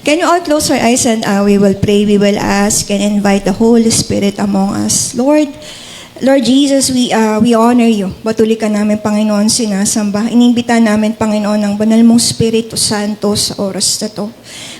Can you all close our eyes and we will pray, we will ask and invite the Holy Spirit among us. Lord Jesus, we honor you. Batuli ka namin, Panginoon, sinasamba. Inimbita namin, Panginoon, ang banal mong Espiritu Santo sa oras na to.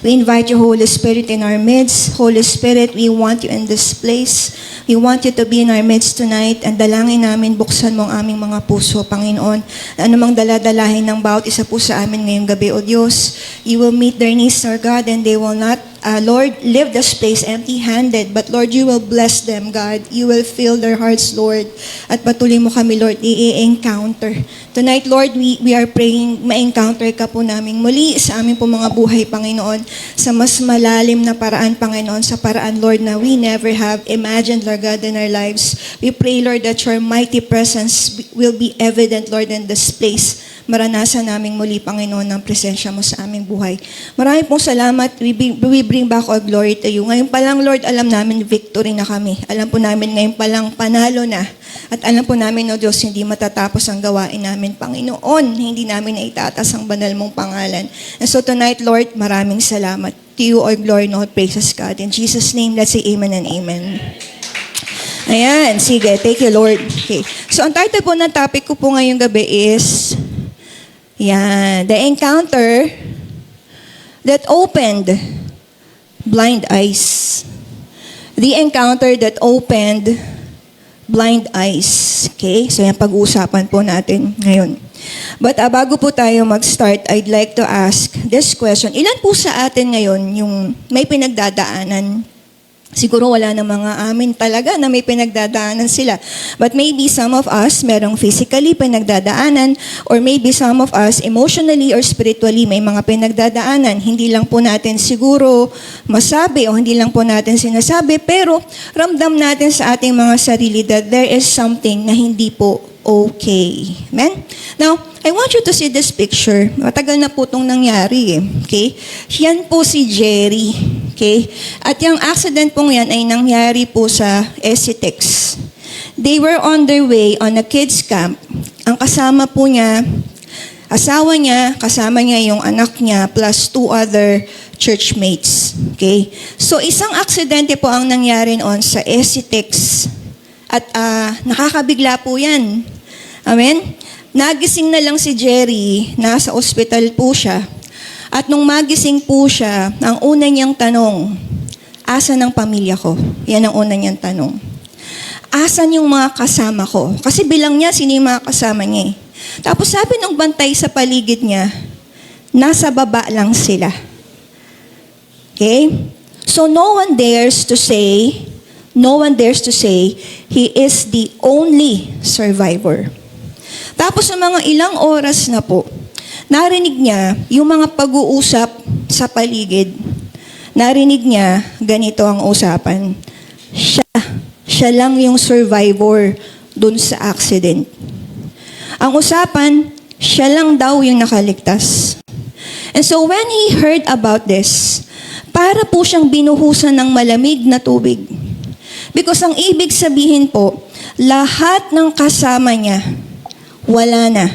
We invite you, Holy Spirit, in our midst. Holy Spirit, we want you in this place. We want you to be in our midst tonight. And dalangin namin, buksan mo ang aming mga puso, Panginoon. Anumang daladalahin ng bawat isa po sa amin ngayong gabi, O Diyos, you will meet their needs, Lord God, and they will not Lord, leave this place empty-handed. But Lord, you will bless them, God. You will fill their hearts, Lord. At patuloy mo kami, Lord, i-encounter. Tonight, Lord, we are praying, ma-encounter ka po namin muli sa aming po mga buhay, Panginoon, sa mas malalim na paraan, Panginoon, sa paraan, Lord, na we never have imagined, Lord God, in our lives. We pray, Lord, that your mighty presence will be evident, Lord, in this place. Maranasan naming muli, Panginoon, ang presensya mo sa aming buhay. Maraming pong salamat. We bring back all glory to you. Ngayon pa lang, Lord, alam namin victory na kami. Alam po namin ngayon pa lang panalo na. At alam po namin, O Diyos, hindi matatapos ang gawain namin, Panginoon. Hindi namin naitatas ang banal mong pangalan. And so tonight, Lord, maraming salamat. To you all glory and all praises, God. In Jesus' name, let's say amen and amen. Ayan, sige. Thank you, Lord. Okay. So ang title po ng topic ko po ngayong gabi is the encounter that opened blind eyes. The encounter that opened blind eyes. Okay? So yan pag-uusapan po natin ngayon. But bago po tayo mag-start, I'd like to ask this question. Ilan po sa atin ngayon yung may pinagdadaanan? Siguro wala na mga amin talaga na may pinagdadaanan sila. But maybe some of us merong physically pinagdadaanan, or maybe some of us emotionally or spiritually may mga pinagdadaanan. Hindi lang po natin siguro masabi o hindi lang po natin sinasabi, pero ramdam natin sa ating mga sarili that there is something na hindi po okay. Amen? Now, I want you to see this picture. Matagal na po itong nangyari. Okay? Yan po si Jerry. Okay? At yung accident pong yan ay nangyari po sa Esitex. They were on their way on a kids camp. Ang kasama po niya, asawa niya, kasama niya yung anak niya, plus 2 other churchmates. Okay? So, isang aksidente po ang nangyari noon sa Esitex. At nakakabigla po yan. Amen? Nagising na lang si Jerry, nasa ospital po siya. At nung magising po siya, ang una niyang tanong, asan ang pamilya ko? Yan ang una niyang tanong. Asan yung mga kasama ko? Kasi bilang niya, sino yung mga kasama niya eh. Tapos sabi ng bantay sa paligid niya, nasa baba lang sila. Okay? So no one dares to say he is the only survivor. Tapos sa mga ilang oras na po, narinig niya yung mga pag-uusap sa paligid. Narinig niya, ganito ang usapan. Siya lang yung survivor dun sa accident. Ang usapan, siya lang daw yung nakaligtas. And so when he heard about this, para po siyang binuhusan ng malamig na tubig. Because ang ibig sabihin po, lahat ng kasama niya, wala na.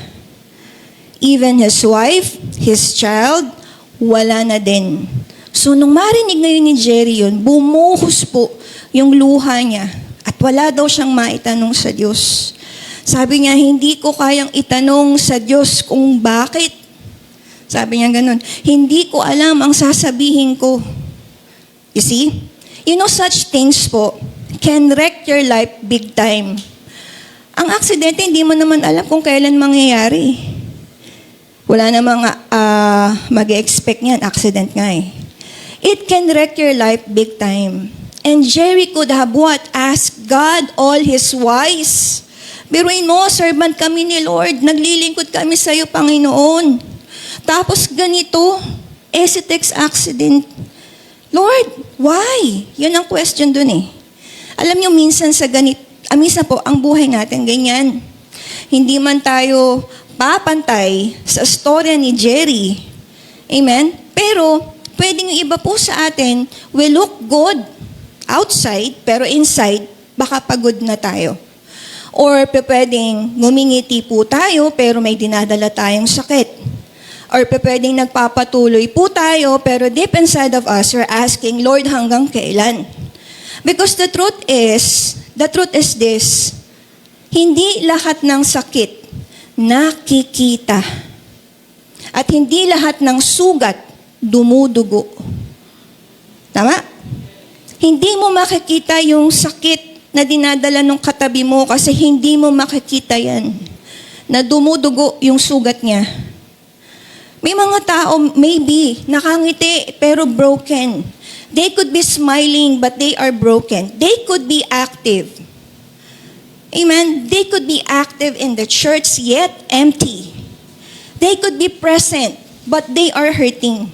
Even his wife, his child, wala na din. So nung marinig ngayon ni Jerry yun, bumuhos po yung luha niya. At wala daw siyang maitanong sa Diyos. Sabi niya, hindi ko kayang itanong sa Diyos kung bakit. Sabi niya ganun, hindi ko alam ang sasabihin ko. You see? You know, such things po can wreck your life big time. Ang aksidente, hindi mo naman alam kung kailan mangyayari. Wala namang mag-expect niyan. Accident nga eh. It can wreck your life big time. And Jerry could have what? Asked God all his wise. Biruin mo, servant kami ni Lord. Naglilingkod kami sa iyo, Panginoon. Tapos ganito, Esitex accident. Lord, why? Yun ang question dun eh. Alam niyo, minsan minsan po, ang buhay natin ganyan. Hindi man tayo papantay sa storya ni Jerry. Amen? Pero, pwedeng yung iba po sa atin, we look good outside, pero inside, baka pagod na tayo. Or pwedeng ngumingiti po tayo, pero may dinadala tayong sakit. or pwedeng nagpapatuloy po tayo, pero deep inside of us, we're asking, Lord, hanggang kailan? Because the truth is this, hindi lahat ng sakit nakikita. At hindi lahat ng sugat dumudugo. Tama? Hindi mo makikita yung sakit na dinadala ng katabi mo kasi hindi mo makikita yan. Na dumudugo yung sugat niya. May mga tao, maybe, nakangiti pero broken. They could be smiling but they are broken. They could be active. Amen? They could be active in the church yet empty. They could be present but they are hurting.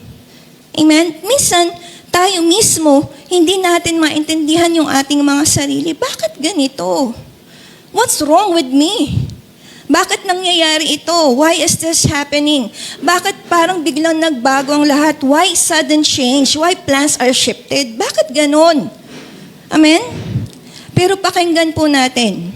Amen? Minsan, tayo mismo, hindi natin maintindihan yung ating mga sarili. Bakit ganito? What's wrong with me? Bakit nangyayari ito? Why is this happening? Bakit parang biglang nagbago ang lahat? Why sudden change? Why plans are shifted? Bakit ganon? Amen? Pero pakinggan po natin.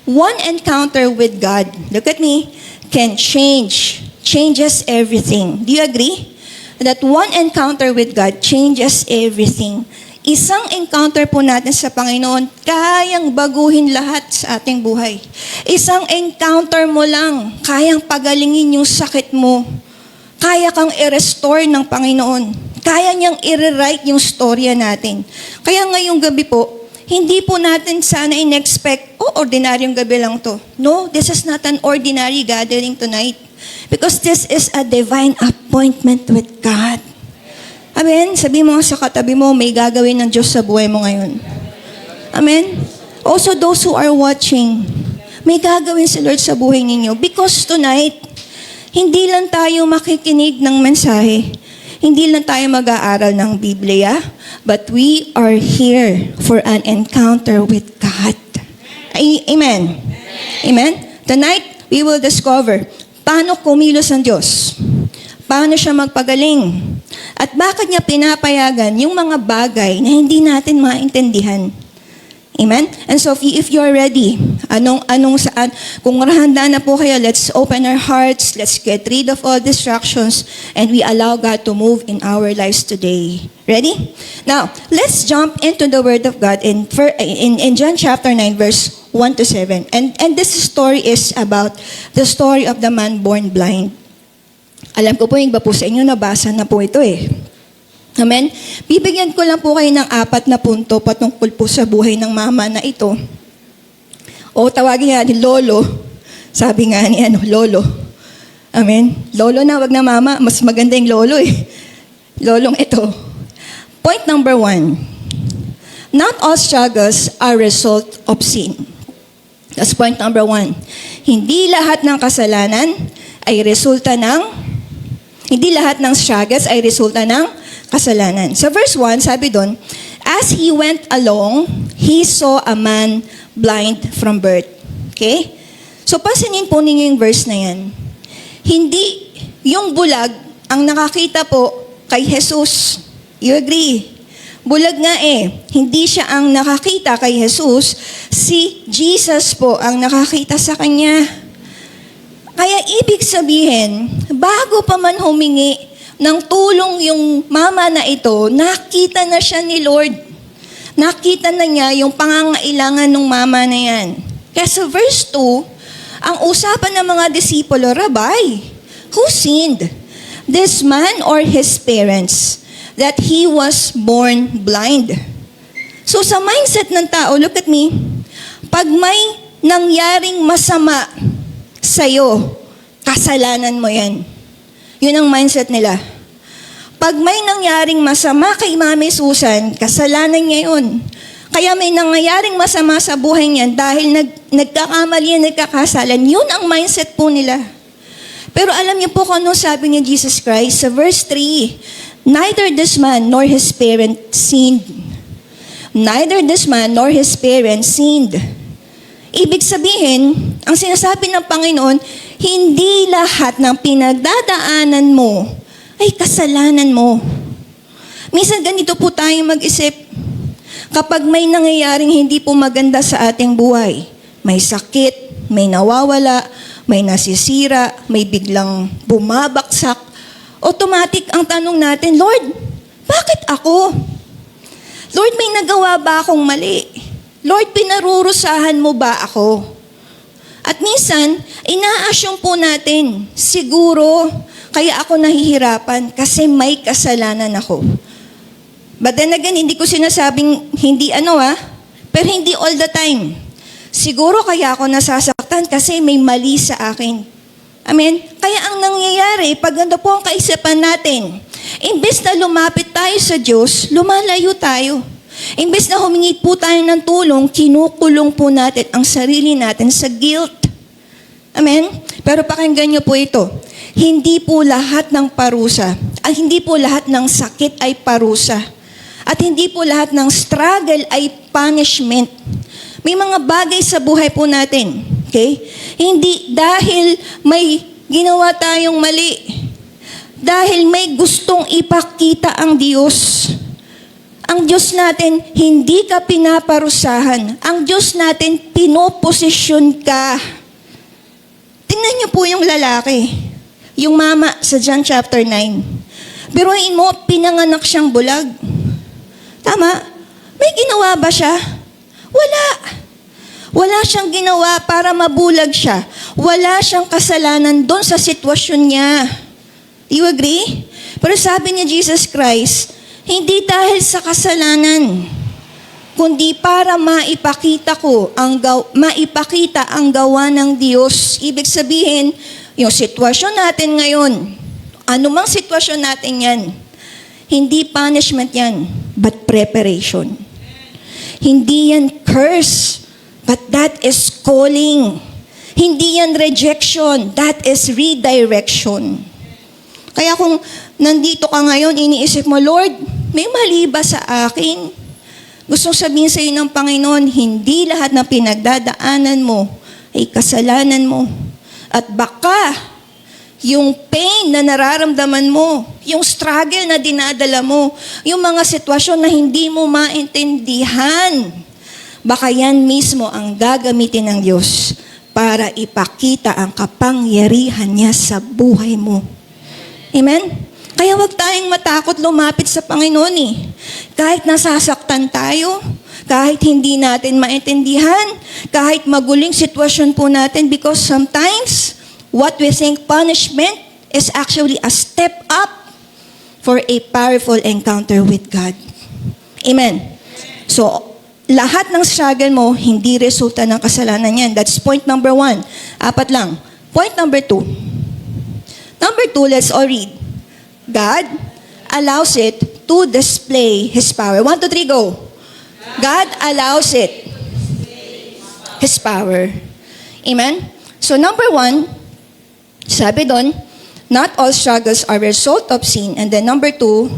One encounter with God, look at me, can changes everything. Do you agree? That one encounter with God changes everything. Isang encounter po natin sa Panginoon, kayang baguhin lahat sa ating buhay. Isang encounter mo lang, kayang pagalingin yung sakit mo. Kaya kang i-restore ng Panginoon. Kaya niyang i-rewrite yung storya natin. Kaya ngayong gabi po, hindi po natin sana in-expect, ordinaryong gabi lang to. No, this is not an ordinary gathering tonight. Because this is a divine appointment with God. Amen? Sabi mo sa katabi mo, may gagawin ng Diyos sa buhay mo ngayon. Amen? Also those who are watching, may gagawin si Lord sa buhay ninyo. Because tonight, hindi lang tayo makikinig ng mensahe. Hindi lang tayo mag-aaral ng Biblia. But we are here for an encounter with God. Amen? Amen? Tonight, we will discover paano kumilos ang Diyos. Paano siya magpagaling. At bakit niya pinapayagan yung mga bagay na hindi natin maintindihan. Amen? And so if you are ready, saan, kung handa na po kayo, let's open our hearts, let's get rid of all distractions, and we allow God to move in our lives today. Ready? Now, let's jump into the Word of God in John chapter 9, verse 1 to 7. And this story is about the story of the man born blind. Alam ko po yung iba po sa inyo, nabasa na po ito eh. Amen? Bibigyan ko lang po kayo ng 4 na punto patungkol po sa buhay ng mama na ito. O tawagin nga ni Lolo. Sabi nga ni Lolo. Amen? Lolo na, wag na mama. Mas maganda yung Lolo eh. Lolong ito. Point number 1. Not all struggles are result of sin. That's point number 1. Hindi lahat ng kasalanan ay resulta ng Hindi lahat ng struggles ay resulta ng kasalanan. Sa verse 1, sabi doon, as he went along, he saw a man blind from birth. Okay? So, pansinin po ninyo yung verse na yan. Hindi yung bulag ang nakakita po kay Jesus. You agree? Bulag nga eh. Hindi siya ang nakakita kay Jesus. Si Jesus po ang nakakita sa kanya. Kaya ibig sabihin, bago pa man humingi ng tulong yung mama na ito, nakita na siya ni Lord. Nakita na niya yung pangangailangan ng mama na yan. Kaya sa verse 2, ang usapan ng mga disipulo, Rabbi, who sinned? This man or his parents? That he was born blind. So sa mindset ng tao, look at me, pag may nangyaring masama sa'yo, kasalanan mo yan. Yun ang mindset nila. Pag may nangyaring masama kay Mami Susan, kasalanan niya yun. Kaya may nangyaring masama sa buhay niya dahil nagkakamali, nagkakasalan. Yun ang mindset po nila. Pero alam niyo po kung ano sabi ni Jesus Christ sa verse 3, neither this man nor his parents sinned. Neither this man nor his parents sinned. Ibig sabihin, ang sinasabi ng Panginoon, hindi lahat ng pinagdadaanan mo ay kasalanan mo. Minsan ganito po tayo mag-isip. Kapag may nangyayaring hindi po maganda sa ating buhay, may sakit, may nawawala, may nasisira, may biglang bumabaksak, automatic ang tanong natin, Lord, bakit ako? Lord, may nagawa ba akong mali? Lord, pinarurusahan mo ba ako? At minsan, ina-assume po natin, siguro, kaya ako nahihirapan kasi may kasalanan ako. But then again, hindi ko sinasabing hindi pero hindi all the time. Siguro kaya ako nasasaktan kasi may mali sa akin. Amen? Kaya ang nangyayari, pag ano po ang kaisipan natin, imbes na lumapit tayo sa Diyos, lumalayo tayo. Imbes na humingi po tayo ng tulong, kinukulong po natin ang sarili natin sa guilt. Amen? Pero pakinggan niyo po ito. Hindi po lahat ng parusa, hindi po lahat ng sakit ay parusa. At hindi po lahat ng struggle ay punishment. May mga bagay sa buhay po natin, okay? Hindi dahil may ginawa tayong mali. Dahil may gustong ipakita ang Diyos. Ang Diyos natin, hindi ka pinaparusahan. Ang Diyos natin, pinoposisyon ka. Tingnan niyo po yung lalaki. Yung mama sa John chapter 9. Biruin mo, pinanganak siyang bulag. Tama? May ginawa ba siya? Wala. Wala siyang ginawa para mabulag siya. Wala siyang kasalanan doon sa sitwasyon niya. Do you agree? Pero sabi ni Jesus Christ, hindi dahil sa kasalanan, kundi para maipakita ang gawa ng Diyos. Ibig sabihin, yung sitwasyon natin ngayon, anumang sitwasyon natin yan, hindi punishment yan, but preparation. Hindi yan curse, but that is calling. Hindi yan rejection, that is redirection. Kaya kung nandito ka ngayon, iniisip mo, Lord, may mali ba sa akin? Gustong sabihin sa iyo ng Panginoon, hindi lahat ng pinagdadaanan mo ay kasalanan mo. At baka, yung pain na nararamdaman mo, yung struggle na dinadala mo, yung mga sitwasyon na hindi mo maintindihan, baka yan mismo ang gagamitin ng Diyos para ipakita ang kapangyarihan niya sa buhay mo. Amen? Kaya wag tayong matakot lumapit sa Panginoon eh. Kahit nasasaktan tayo, kahit hindi natin maintindihan, kahit maguling sitwasyon po natin, because sometimes, what we think punishment is actually a step up for a powerful encounter with God. Amen? So, lahat ng struggle mo, hindi resulta ng kasalanan yan. That's point number 1. 4 lang. Point number 2. Number 2, let's all read. God allows it to display His power. 1, 2, 3, go. God allows it. His power. Amen? So number 1, sabi doon, not all struggles are a result of sin. And then number 2,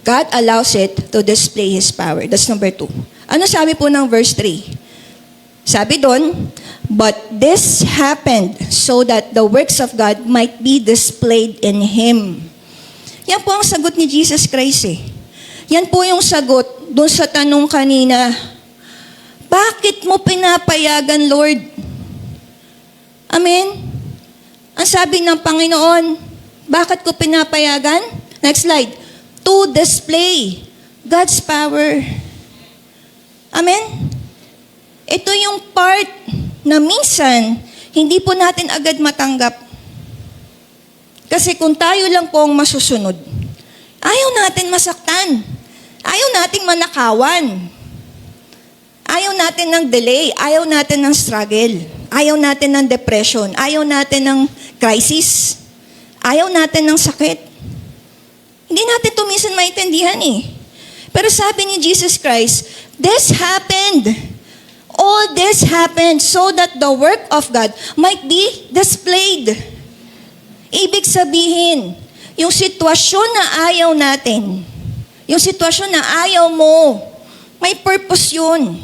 God allows it to display His power. That's number 2. Ano sabi po ng verse 3? Sabi doon, but this happened so that the works of God might be displayed in Him. Yan po ang sagot ni Jesus Christ eh. Yan po yung sagot doon sa tanong kanina, bakit mo pinapayagan, Lord? Amen? Ang sabi ng Panginoon, bakit ko pinapayagan? Next slide. To display God's power. Amen? Ito yung part na minsan, hindi po natin agad matanggap. Kasi kung tayo lang po ang masusunod, ayaw natin masaktan. Ayaw nating manakawan. Ayaw natin ng delay. Ayaw natin ng struggle. Ayaw natin ng depression. Ayaw natin ng crisis. Ayaw natin ng sakit. Hindi natin ito minsan maintindihan eh. Pero sabi ni Jesus Christ, this happened. All this happened so that the work of God might be displayed. Ibig sabihin, yung sitwasyon na ayaw natin, yung sitwasyon na ayaw mo, may purpose yun.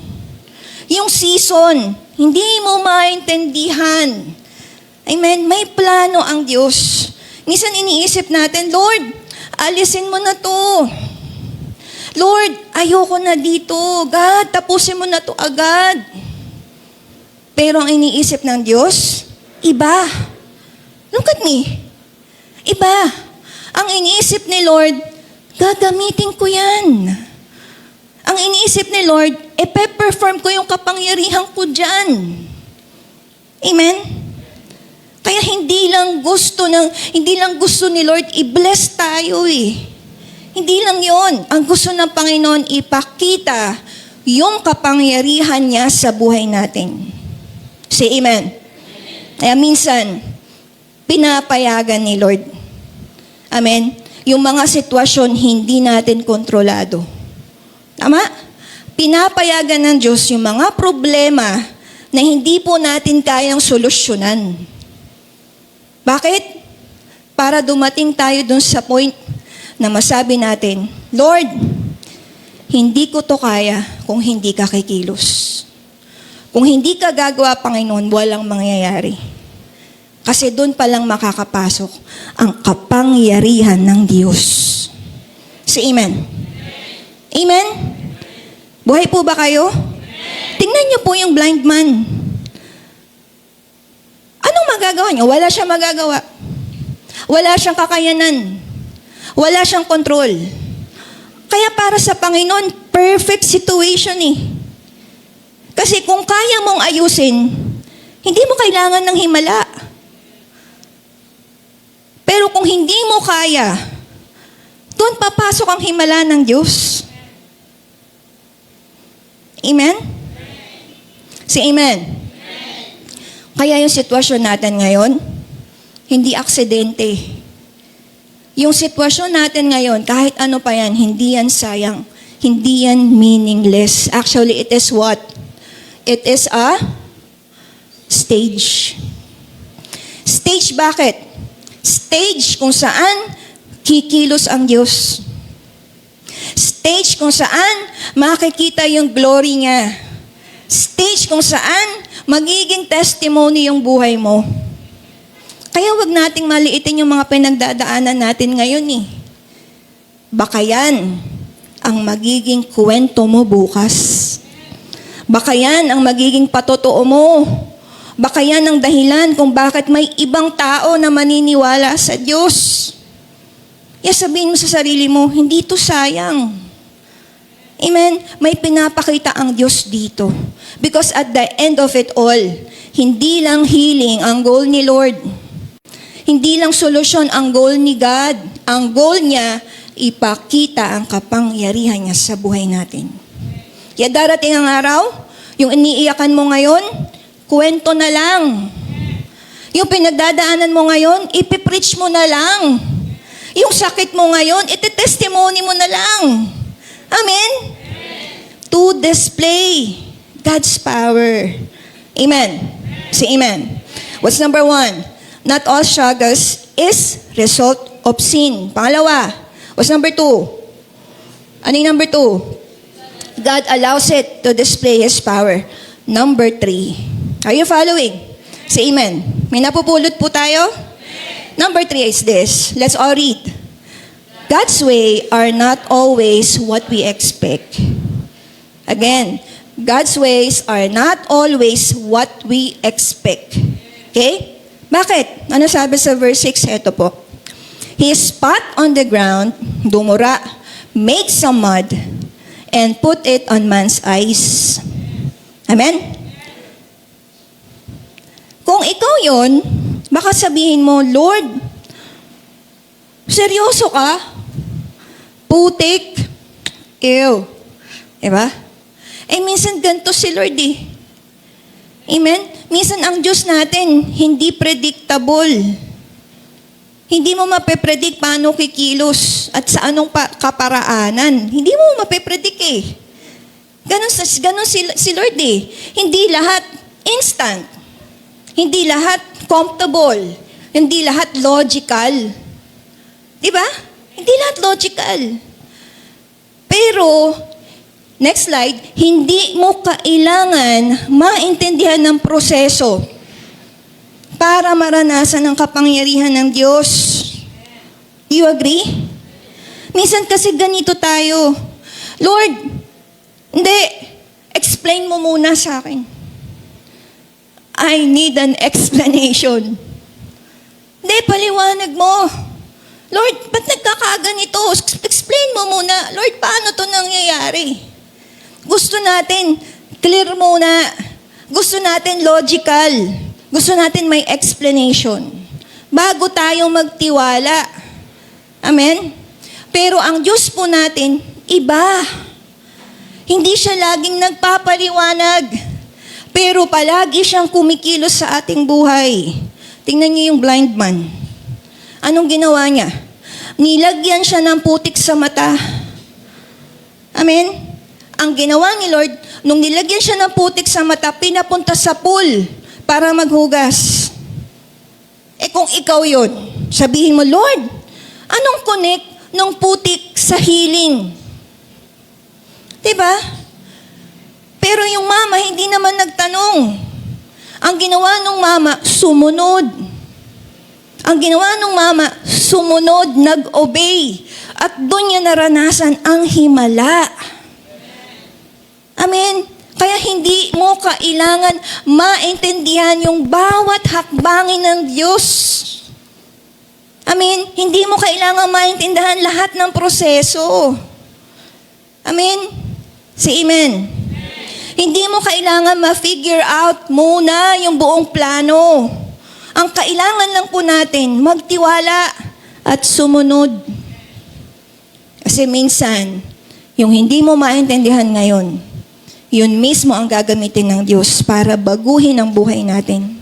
Yung season, hindi mo maintindihan. Amen? May plano ang Diyos. Minsan iniisip natin, Lord, alisin mo na to. Lord, ayoko na dito. God, tapusin mo na to agad. Pero ang iniisip ng Diyos, iba. Look at me. Iba. Ang iniisip ni Lord, gagamitin ko yan. Ang iniisip ni Lord, pe-perform ko yung kapangyarihan ko dyan. Amen? Kaya hindi lang gusto ni Lord i-bless tayo eh. Hindi lang yon. Ang gusto ng Panginoon, ipakita yung kapangyarihan niya sa buhay natin. Say amen. Kaya minsan, pinapayagan ni Lord. Amen? Yung mga sitwasyon hindi natin kontrolado. Tama? Pinapayagan ng Diyos yung mga problema na hindi po natin kayang solusyonan. Bakit? Para dumating tayo dun sa point na masabi natin, Lord, hindi ko to kaya kung hindi ka kikilos. Kung hindi ka gagawa, Panginoon, walang mangyayari. Kasi doon pa lang makakapasok ang kapangyarihan ng Diyos. Say amen. Amen? Buhay po ba kayo? Tingnan niyo po yung blind man. Anong magagawa niya? Wala siyang magagawa. Wala siyang kakayanan. Wala siyang control. Kaya para sa Panginoon, perfect situation eh. Kasi kung kaya mong ayusin, hindi mo kailangan ng himala. Pero kung hindi mo kaya, doon papasok ang himala ng Diyos. Amen? Say amen. Kaya yung sitwasyon natin ngayon, hindi aksidente. Yung sitwasyon natin ngayon, kahit ano pa yan, hindi yan sayang. Hindi yan meaningless. Actually, it is what? It is a stage. Stage bakit? Stage kung saan kikilos ang Diyos. Stage kung saan makikita yung glory niya. Stage kung saan magiging testimony yung buhay mo. Kaya wag nating maliitin yung mga pinagdadaanan natin ngayon eh. Baka yan ang magiging kwento mo bukas. Baka yan ang magiging patotoo mo. Baka yan ang dahilan kung bakit may ibang tao na maniniwala sa Diyos. Kaya sabihin mo sa sarili mo, hindi to sayang. Amen? May pinapakita ang Diyos dito. Because at the end of it all, hindi lang healing ang goal ni Lord. Hindi lang solusyon ang goal ni God. Ang goal niya, ipakita ang kapangyarihan niya sa buhay natin. Kaya darating ang araw, yung iniiyakan mo ngayon, kwento na lang. Yung pinagdadaanan mo ngayon, ipipreach mo na lang. Yung sakit mo ngayon, iti-testimony mo na lang. Amen? To display God's power. Amen? Say amen. What's number 1? Not all struggles is result of sin. Pangalawa, what's number 2? Ano yung number 2? God allows it to display His power. Number 3. Are you following? Say amen. May napupulot po tayo? Number 3 is this. Let's all read. God's way are not always what we expect. Again, God's ways are not always what we expect. Okay? Bakit? Ano sabi sa verse 6? Ito po. He spat on the ground, dumura, made some mud, and put it on man's eyes. Amen? Kung ikaw yon, baka sabihin mo, Lord, seryoso ka? Putik? Ew. Diba? Eh, minsan ganito si Lord eh. Amen? Minsan ang Diyos natin, hindi predictable. Hindi mo mape-predict paano kikilos at sa anong kaparaanan. Hindi mo mape-predict eh. Ganon si Lord eh. Hindi lahat instant. Hindi lahat comfortable. Hindi lahat logical. Diba? Hindi lahat logical. Pero, next slide, hindi mo kailangan maintindihan ng proseso para maranasan ang kapangyarihan ng Diyos. You agree? Minsan kasi ganito tayo. Lord, hindi, explain mo muna sa akin. I need an explanation. Hindi, paliwanag mo. Lord, ba't nagkakaganito? Explain mo muna. Lord, paano to nangyayari? Gusto natin clear muna. Gusto natin logical. Gusto natin may explanation. Bago tayong magtiwala. Amen? Pero ang Diyos po natin, iba. Hindi siya laging nagpapaliwanag. Pero palagi siyang kumikilos sa ating buhay. Tingnan niyo yung blind man. Anong ginawa niya? Nilagyan siya ng putik sa mata. Amen? Ang ginawa ni Lord, nung nilagyan siya ng putik sa mata, pinapunta sa pool para maghugas. Kung ikaw yun, sabihin mo, Lord, anong connect ng putik sa healing? Diba? Pero yung mama, hindi naman nagtanong. Ang ginawa ng mama, sumunod. Ang ginawa ng mama, sumunod, nag-obey. At doon niya naranasan ang himala. Amen? Kaya hindi mo kailangan maintindihan yung bawat hakbangin ng Diyos. Amen? Hindi mo kailangan maintindihan lahat ng proseso. Amen? Say amen. Hindi mo kailangan ma-figure out muna yung buong plano. Ang kailangan lang po natin, magtiwala at sumunod. Kasi minsan, yung hindi mo maintindihan ngayon, yun mismo ang gagamitin ng Diyos para baguhin ang buhay natin.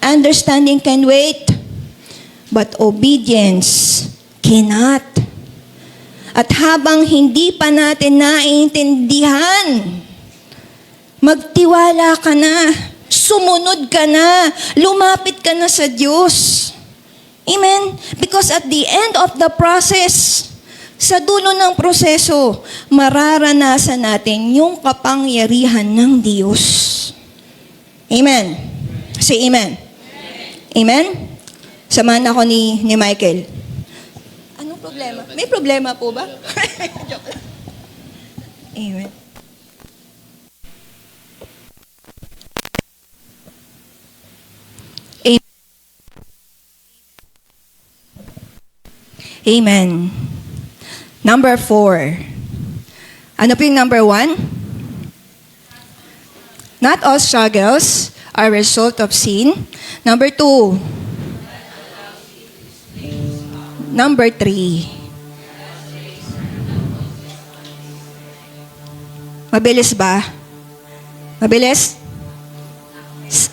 Understanding can wait, but obedience cannot. At habang hindi pa natin naiintindihan, magtiwala ka na, sumunod ka na, lumapit ka na sa Diyos. Amen? Because at the end of the process, sa dulo ng proseso, mararanasan natin yung kapangyarihan ng Diyos. Amen? Say amen. Amen? Samahan ako ni Michael. Anong problema? May problema po ba? Joke lang. Amen. Amen. Number 4. Ano po yung number 1? Not all struggles are a result of sin. Number 2. Number 3. Mabilis ba? Mabilis?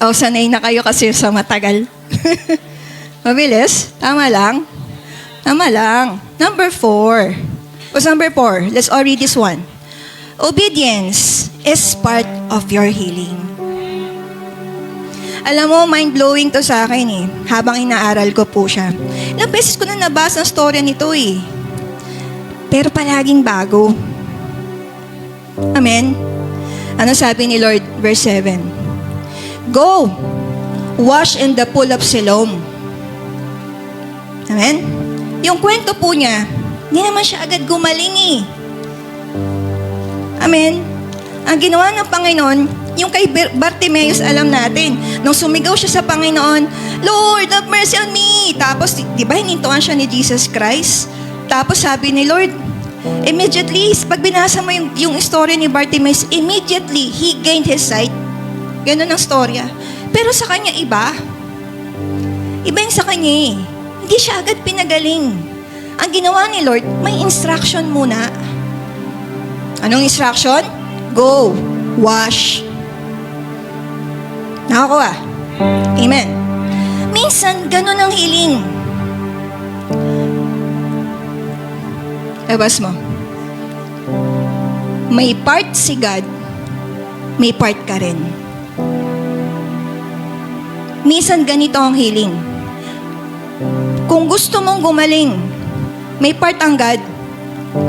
O, sanay na kayo kasi sa matagal. Mabilis? Tama lang? Tama lang. Number 4. What's number 4? Let's all read this one. Obedience is part of your healing. Alam mo, mind-blowing to sa akin eh. Habang inaaral ko po siya. Ilang beses ko na nabasa ang storya nito eh. Pero palaging bago. Amen? Ano sabi ni Lord? Verse 7. Go, wash in the pool of Siloam. Amen? Yung kwento po niya, hindi naman siya agad gumaling eh. Amen? Ang ginawa ng Panginoon, yung kay Bartimeus, alam natin, nung sumigaw siya sa Panginoon, Lord, have mercy on me. Tapos, di ba, hinintuan siya ni Jesus Christ? Tapos sabi ni Lord, immediately, pag binasa mo yung story ni Bartimeus, immediately, he gained his sight. Ganun ang storya. Pero sa kanya, iba. Iba yung sa kanya eh. Hindi siya agad pinagaling. Ang ginawa ni Lord, may instruction muna. Anong instruction? Go, wash. Nakakuha. Amen. Minsan, ganun ang healing. Labas mo. May part si God, may part ka rin. Minsan, ganito ang healing. Kung gusto mong gumaling, may part ang God,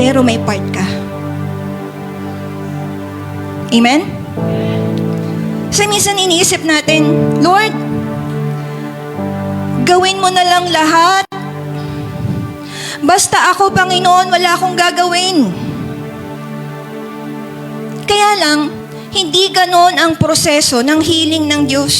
pero may part ka. Amen? Kasi minsan iniisip natin, Lord, gawin mo na lang lahat. Basta ako, Panginoon, wala akong gagawin. Kaya lang, hindi ganon ang proseso ng healing ng Diyos.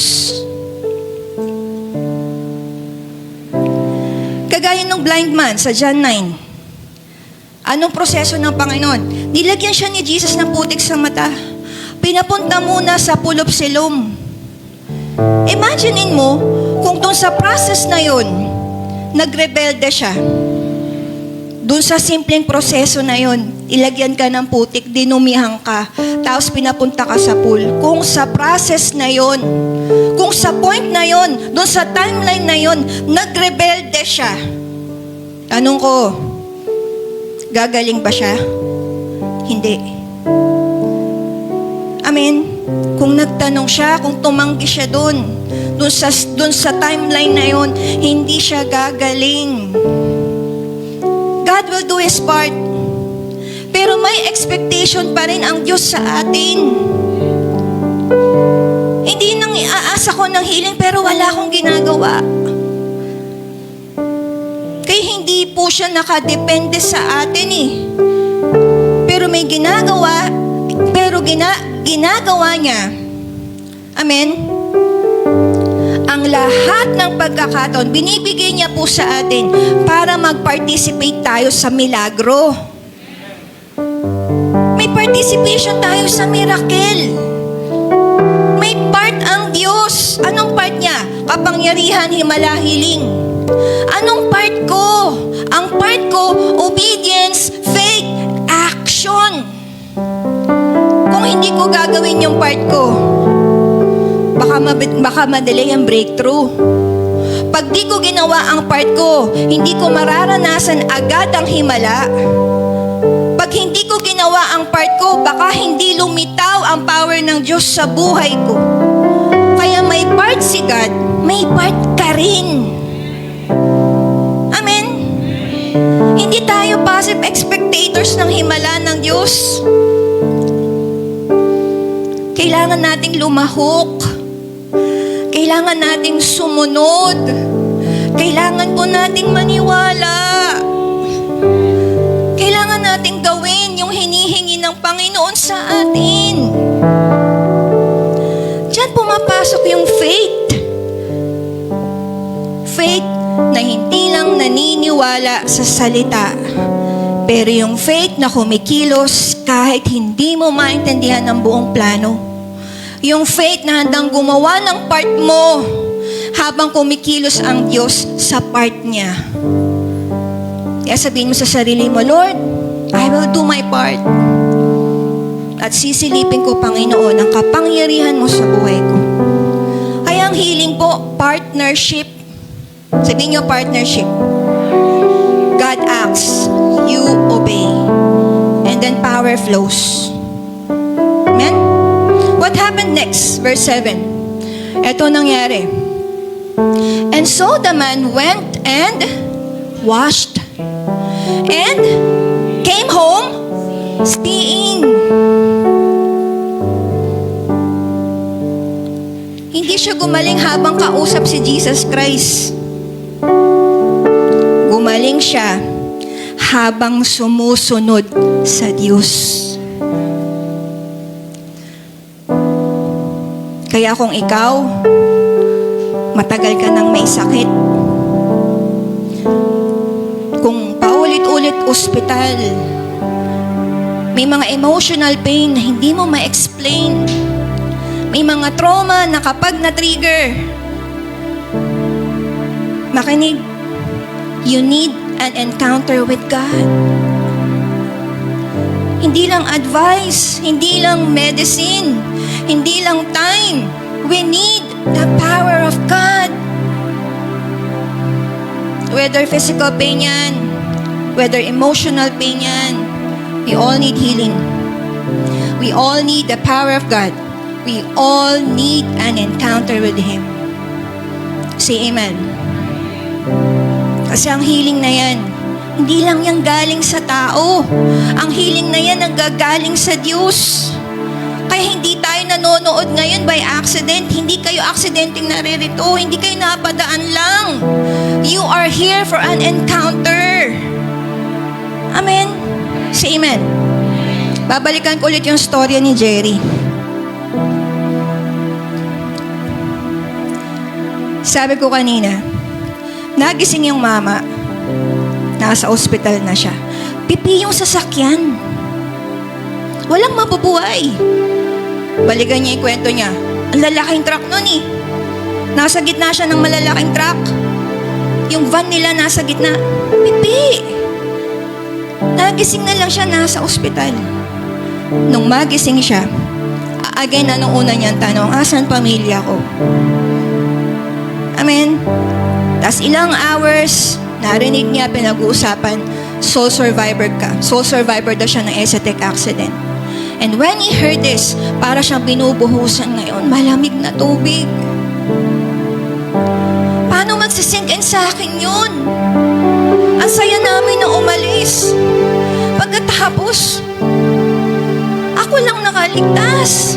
Kagaya tayo ng blind man sa John 9. Anong proseso ng Panginoon? Nilagyan siya ni Jesus ng putik sa mata. Pinapunta muna sa Pool of Siloam. Imaginein mo, kung doon sa process na yun, nagrebelde siya. Doon sa simpleng proseso na yun, ilagyan ka ng putik, dinumihan ka, tapos pinapunta ka sa pool. Kung sa process na yun, kung sa point na yun, doon sa timeline na yun, nagrebelde siya. Tanong ko, gagaling ba siya? Hindi. Amen? Kung nagtanong siya, kung tumanggi siya doon sa timeline na yun, hindi siya gagaling. God will do His part. Pero may expectation pa rin ang Diyos sa atin. Hindi nang iaasa ko ng healing pero wala akong ginagawa. Kaya hindi po siya nakadepende sa atin eh. Pero may ginagawa, ginagawa niya. Amen? Ang lahat ng pagkakataon, binibigay niya po sa atin para mag-participate tayo sa milagro. May participation tayo sa miracle. May part ang Diyos. Anong part niya? Kapangyarihan, himala, hiling. Anong part ko? Ang part ko, obedience, faith, action. Kung hindi ko gagawin yung part ko, baka madelay ang breakthrough. Pag di ko ginawa ang part ko, hindi ko mararanasan agad ang himala. Pag hindi ko ginawa ang part ko, baka hindi lumitaw ang power ng Diyos sa buhay ko. Kaya may part si God, may part ka rin. Amen? Hindi tayo passive spectators ng himala ng Diyos. Kailangan nating lumahok. Kailangan nating sumunod. Kailangan po nating maniwala. Kailangan nating gawin yung hinihingi ng Panginoon sa atin. Diyan pumapasok yung faith. Faith na hindi lang naniniwala sa salita, pero yung faith na kumikilos kahit hindi mo maintindihan ang buong plano. Yung faith na handang gumawa ng part mo habang kumikilos ang Diyos sa part niya. Kaya sabihin mo sa sarili mo, Lord, I will do my part. At sisilipin ko, Panginoon, ang kapangyarihan mo sa buhay ko. Kaya ang healing po, partnership. Sabihin niyo, partnership. God acts, you obey. And then power flows. Amen? What happened next? Verse 7. Ito nangyari. And so the man went and washed and came home seeing. Hindi siya gumaling habang kausap si Jesus Christ. Gumaling siya habang sumusunod sa Diyos. Kaya kung ikaw, matagal ka nang may sakit, kung paulit-ulit ospital, may mga emotional pain na hindi mo ma-explain, may mga trauma na kapag na-trigger, makinig, you need an encounter with God. Hindi lang advice, hindi lang medicine, hindi lang time. We need the power of God. Whether physical pain yan, whether emotional pain yan, we all need healing. We all need the power of God. We all need an encounter with Him. Say amen. Kasi ang healing na yan, hindi lang yan galing sa tao. Ang healing na yan ang gagaling sa Diyos. Kaya hindi tayo nanonood ngayon by accident. Hindi kayo aksidenteng naririto. Hindi kayo napadaan lang. You are here for an encounter. Amen? Say amen. Babalikan ko ulit yung storya ni Jerry. Sabi ko kanina, nagising yung mama. nasa ospital na siya. Pipi yung sasakyan. Walang mabubuhay. Balikan niya yung kwento niya. Ang lalaking truck nun eh. Nasa gitna siya ng malalaking truck. Yung van nila nasa gitna. Pipi! Nagising na lang siya, nasa ospital. Nung magising siya, again, anong una niyang tanong, asan pamilya ko? Amen? Tas ilang hours, narinig niya, pinag-uusapan, soul survivor ka. Soul survivor daw siya ng EZTEC accident. And when he heard this, para siyang binubuhusan ngayon, malamig na tubig. Paano magsisink in sa akin yun? Ang saya namin na umalis. Pagkatapos, ako lang nakaligtas.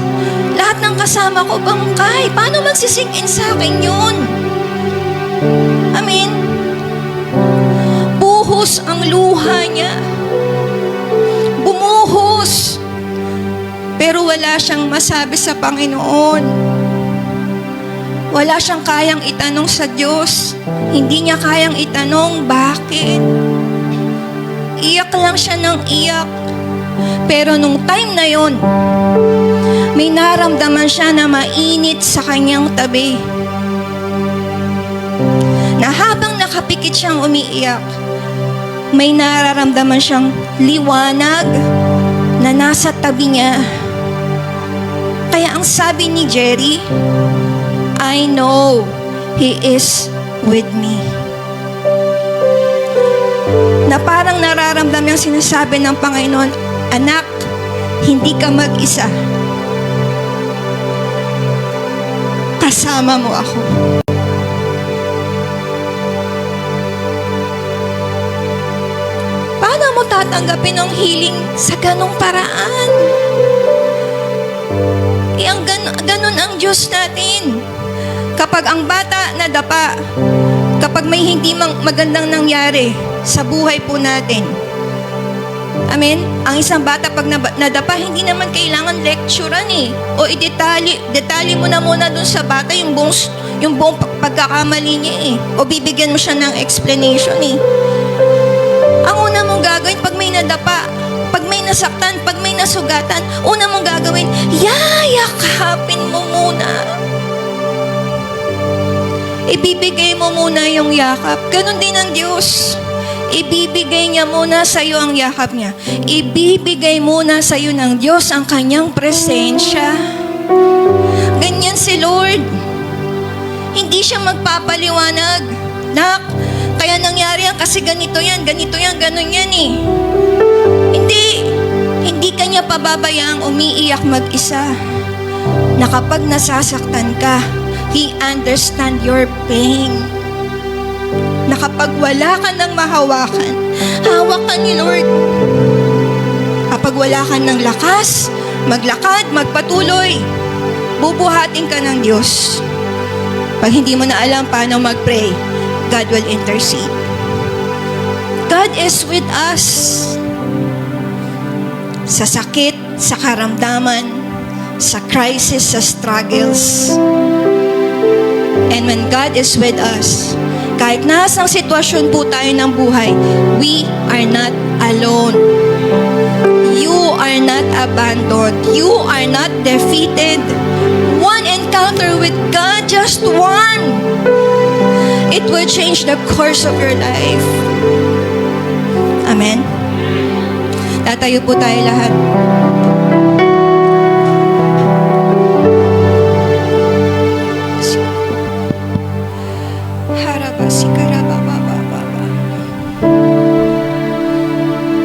Lahat ng kasama ko bangkay. Paano magsisink in sa akin yun? Amen? Buhos ang luha niya. Bumuhos. Pero wala siyang masabi sa Panginoon. Wala siyang kayang itanong sa Diyos. Hindi niya kayang itanong bakit. Iyak lang siya ng iyak. Pero nung time na yon, may naramdaman siya na mainit sa kanyang tabi. Na habang nakapikit siyang umiiyak, may nararamdaman siyang liwanag na nasa tabi niya. Kaya ang sabi ni Jerry, I know He is with me. Na parang nararamdaman yung sinasabi ng Panginoon, anak, hindi ka mag-isa. Kasama mo ako. Paano mo tatanggapin ang healing sa ganong paraan? Ang ganun ang Diyos natin. Kapag ang bata nadapa, kapag may hindi magandang nangyari sa buhay po natin, amen? Ang isang bata pag nadapa, hindi naman kailangan lecturean eh. O detalye mo na muna dun sa bata yung buong pagkakamali niya eh. O bibigyan mo siya ng explanation eh. Ang una mong gagawin pag may nadapa, pag may nasaktan, pag may nasugatan, una mong gagawin, yayakapin mo muna. Ibibigay mo muna yung yakap. Ganon din ang Diyos. Ibibigay niya muna sa iyo ang yakap niya. Ibibigay muna sa iyo ng Diyos ang kanyang presensya. Ganyan si Lord. Hindi siya magpapaliwanag. Nak, kaya nangyari yan kasi ganito yan, ganon yan eh. Hindi kanya pababayaang umiiyak mag-isa. Na kapag nasasaktan ka, He understand your pain. Na kapag wala ka ng mahawakan, hawak ka ni Lord. Kapag wala ka ng lakas, maglakad, magpatuloy, bubuhatin ka ng Diyos. Pag hindi mo na alam paano mag-pray, God will intercede. God is with us. Sa sakit, sa karamdaman, sa crisis, sa struggles. And when God is with us, kahit nasang sitwasyon po tayo ng buhay, we are not alone. You are not abandoned. You are not defeated. One encounter with God, just one, it will change the course of your life. Amen. Tatayo po tayo lahat.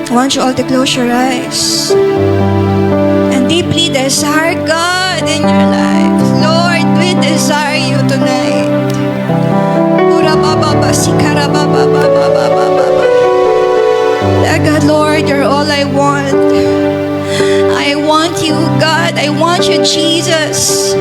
I want you all to close your eyes and deeply desire God in your life. Lord, we desire you tonight. God, Lord, you're all I want. I want you, God. I want you, Jesus.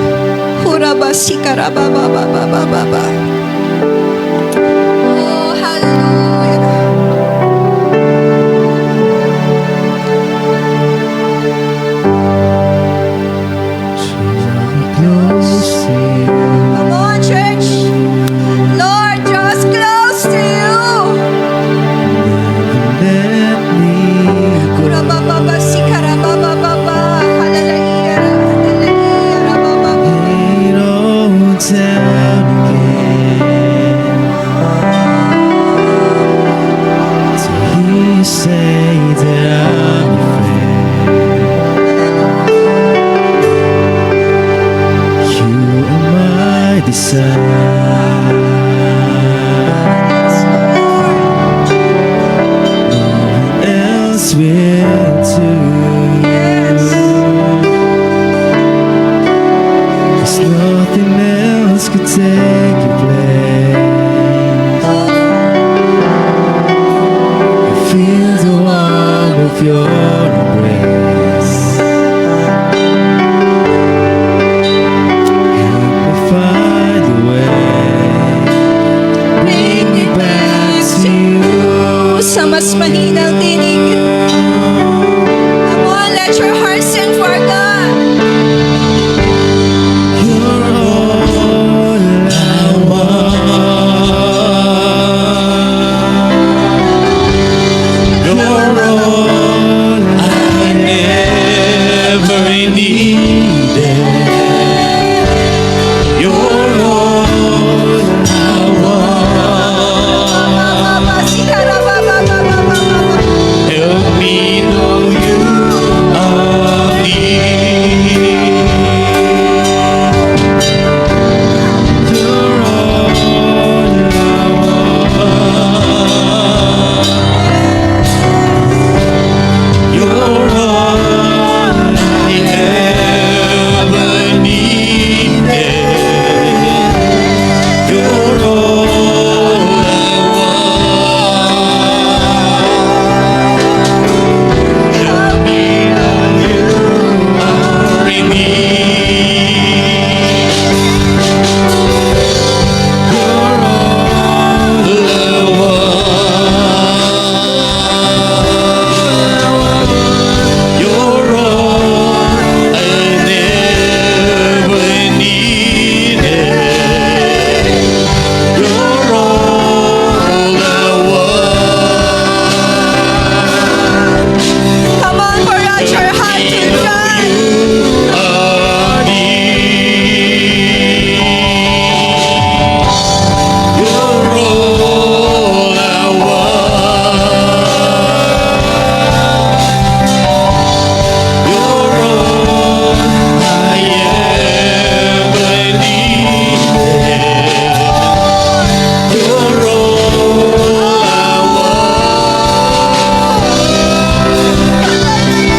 beside. No one else will do. 'Cause nothing else could take your place. I feel the warmth of your embrace. Help me find a way. Bring me back to you. Sa mas mahinang tinig. Come on, let your heart sing for God. You're all I want. You're all I ever needed. You're all I want. Help me know you are near. You're all I want. You're all I ever needed. You're all help me know you are in need. You're all I want. You're all I never needed. You're all I want. Come on, pour out your heart to God. Are near. You're all I want. You're all I ever needed. You're all I want. Help me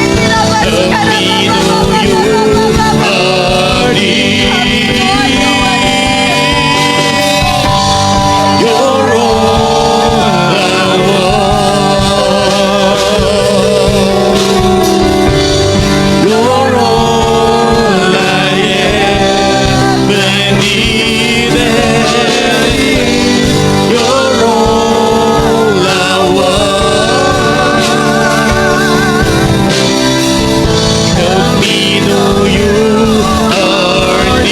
know you are near. You're all I want. You're all I ever needed. You're all I want. Help me know you are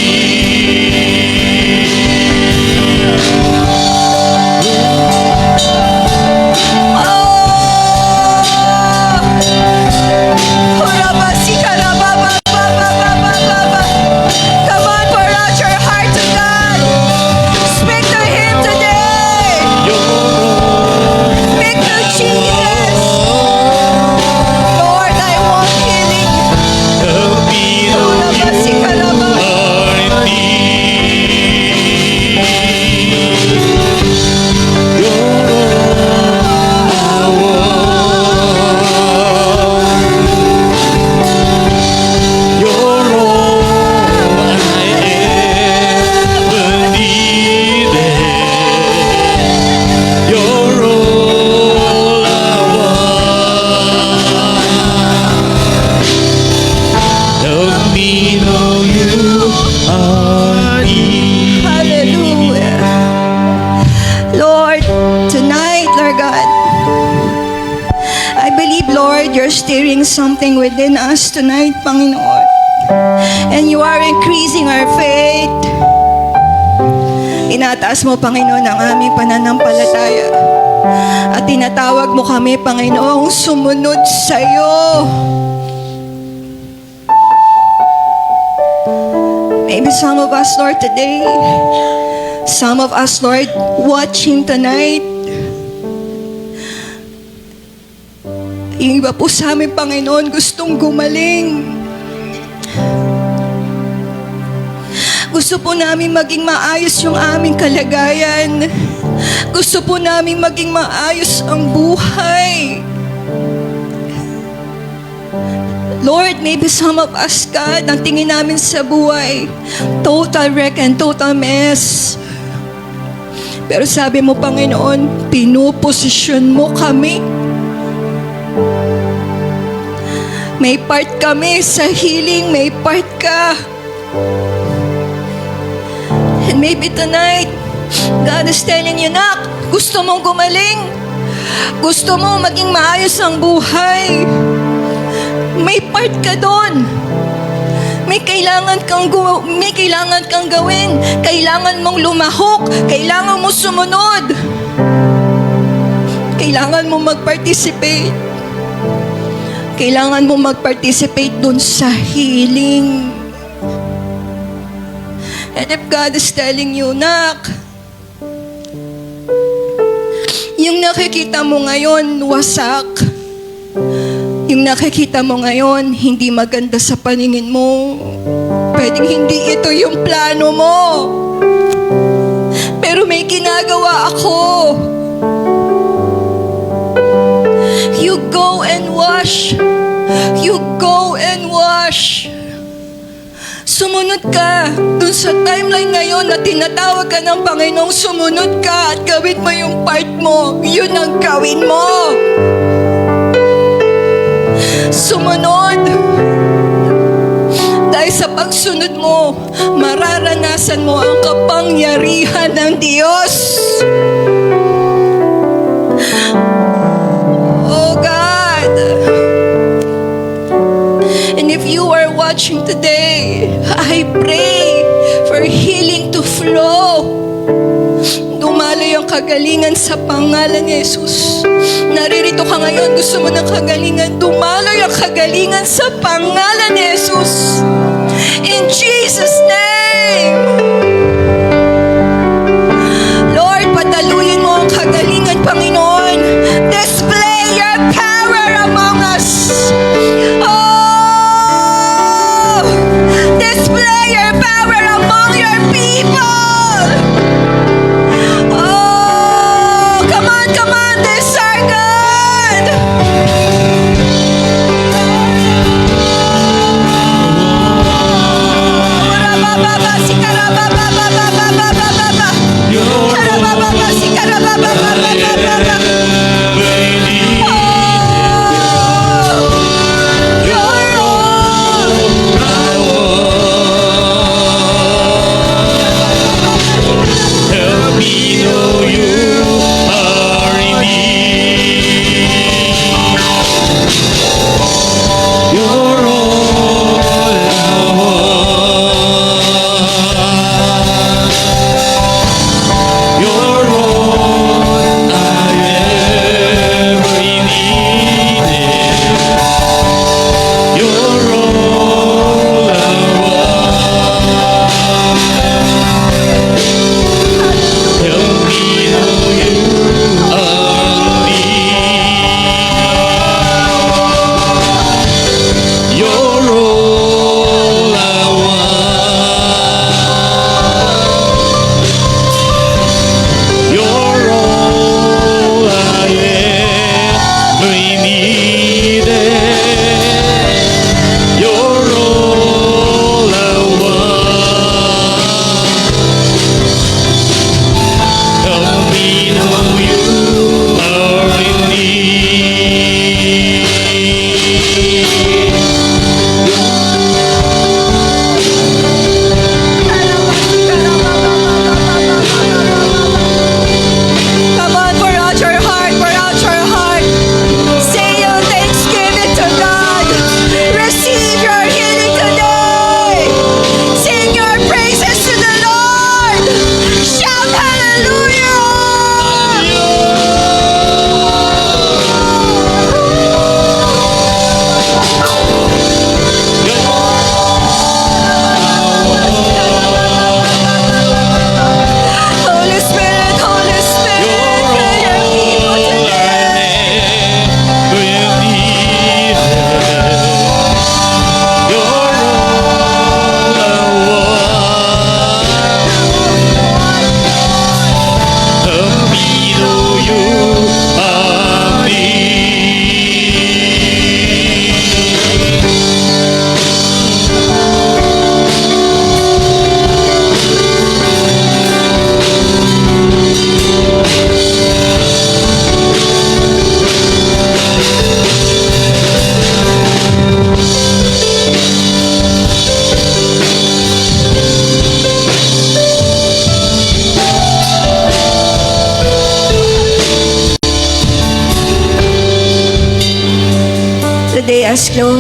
Come on, pour out your heart to God. Speak to Him today. Speak to Jesus. Lord, I want healing. Help me know you are near. You're all I want. You're all I ever needed. You're all I want. Help me know you are near. Hallelujah. Lord, tonight, Lord God, I believe, Lord, you're stirring something within us tonight, Panginoon. And you are increasing our faith. Inataas mo, Panginoon, ang aming pananampalataya. At tinatawag mo kami, Panginoong, sumunod sa iyo. Maybe some of us, Lord, today, some of us, Lord, watching tonight, yung iba po sa amin, Panginoon, gustong gumaling. Gusto po namin maging maayos yung aming kalagayan. Gusto po namin maging maayos ang buhay. Lord, maybe some of us, God, ang tingin namin sa buhay, total wreck and total mess. Pero sabi mo, Panginoon, pinuposisyon mo kami. May part kami sa healing, may part ka. And maybe tonight, God is telling you, nak, gusto mong gumaling. Gusto mo maging maayos ang buhay. May part ka doon. May kailangan kang gawin. Kailangan mong lumahok. Kailangan mo sumunod. Kailangan mo mag-participate. Kailangan mo mag-participate doon sa healing. And if God is telling you, nak, yung nakikita mo ngayon, wasak. Yung nakikita mo ngayon, hindi maganda sa paningin mo. Pwedeng hindi ito yung plano mo. Pero may ginagawa ako. You go and wash. You go and wash. Sumunod ka. Dun sa timeline ngayon na tinatawag ka ng Panginoong, sumunod ka at gawin mo yung part mo. Yun ang gawin mo. Sumunod. Dahil sa pagsunod mo, mararanasan mo ang kapangyarihan ng Diyos. Oh God. And if you are watching today, I pray for healing to flow. Dumaloy ang kagalingan sa pangalan ni Jesus. Naririto ka ngayon, gusto mo ng kagalingan, dumaloy ang kagalingan sa pangalan ni Jesus. In Jesus' name. Lord, padaluyin mo ang kagalingan, Panginoon. Display your power among us. Oh! Display your power among your people. Oh! Come on, this is our God. Ora baba, sikaraba.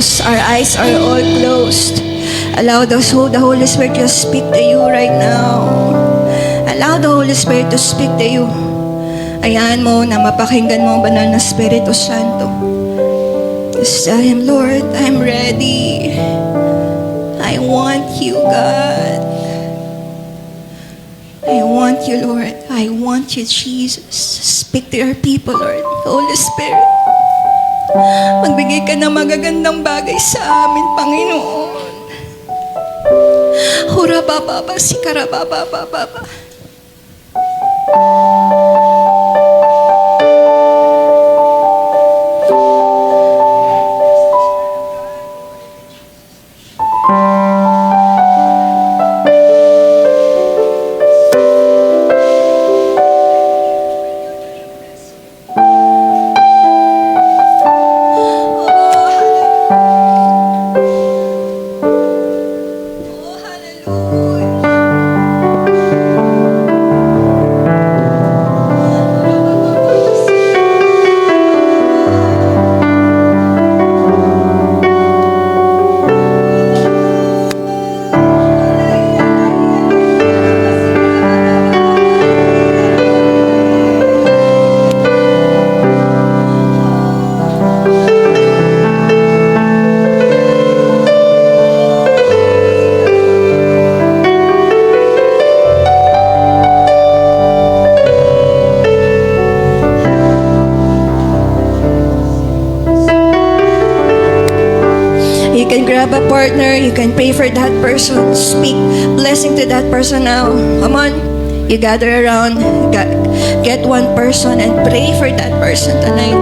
because our eyes are all closed. Allow the Holy Spirit to speak to you right now. Allow the Holy Spirit to speak to you. Hayaan mo na mapakinggan mo ang banal na Espiritu Santo. Just tell Him, Lord, I'm ready. I want you, God. I want you, Lord. I want you, Jesus. Speak to your people, Lord. Holy Spirit, magbigay ka ng magagandang bagay sa amin, Panginoon. Hura baba, sikara baba, baba. You can grab a partner, you can pray for that person, speak blessing to that person now. Come on, you gather around, get one person and pray for that person tonight.